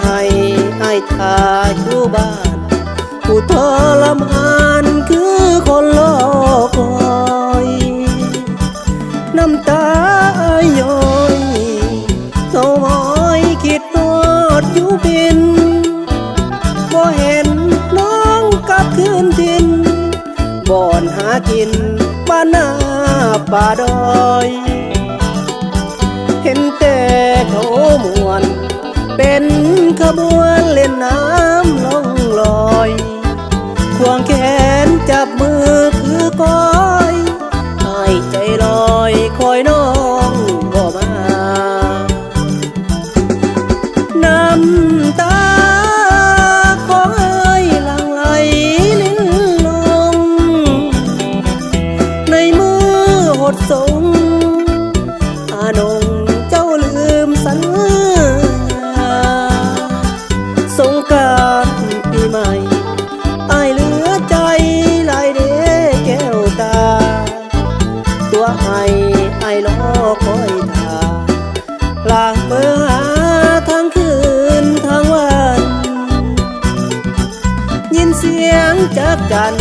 ให้อ้ายทาอยู่บ้านผู้ทรมานคือคนรอคอยน้ำตาย้อยเงาหอยคิดนอดอยู่บินบ่เห็นน้องกลับคืนดินบ่อนหากินบ้านหน้าป่าดอยเห็นแต่เขามวนเป็นขบวนเล่นน้ำล่องลอยควงแขนจับมือคือก้อยให้ใจลอยคอยน้องบ่มาน้ำตาของเอ้ยหลั่งไหลลิ้นลงในมือหดสงอานงเจ้าลืมสัญญาสงกรานต์ปีใหม่อ้ายเหลือใจหลายเด้แก้วตาตัวให้อ้ายรอคอยท่าลาเมื่อหาทั้งคืนทั้งวันยินเสียงจากจัน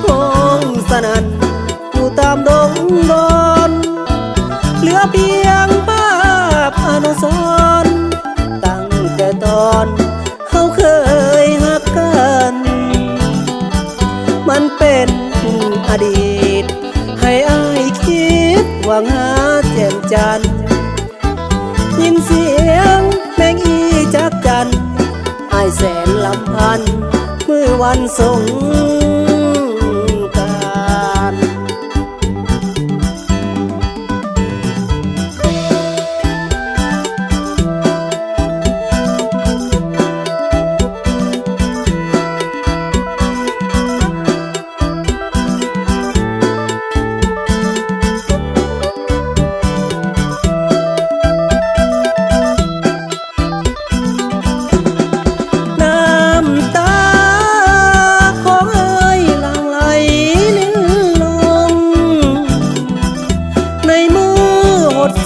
ห้องสนั่นอยู่ตามดงดอนเหลือเพียงภาพอนุสรณ์ตั้งแต่ตอนเขาเคยหักกันมันเป็นอดีตให้อ้ายคิดหวังหาแจ่มจันทร์ยินเสียงแมงอีจากจันอ้ายแสนลำพันเมื่อวันสงกรานต์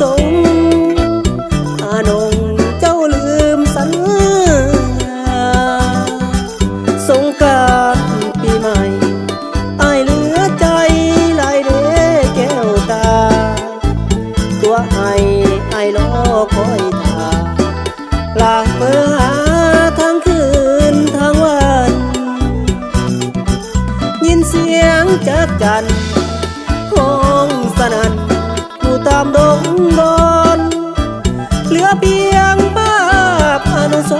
สงอานงเจ้าลืมสัญญาสงกรานต์ปีใหม่อ้ายเหลือใจหลายเด้แก้วตาตัวให้อ้ายรอคอยท่าลาเมื่อหาทั้งคืนทั้งวันยินเสียงจากจันห้องสนั่นอยู่ตามดงดอนเหลือเพียงภาพอนุส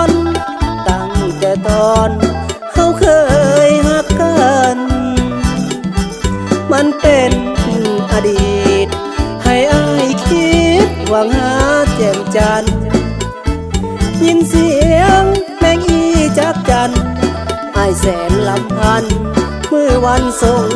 รณ์ตั้งแต่ตอนเขาเคยหักกันมันเป็นอดีตให้อ้ายคิดหวังหาแจ่มจันทร์ยินเสียงแมงอีจากจันอ้ายแสนลำพันเมื่อวันสง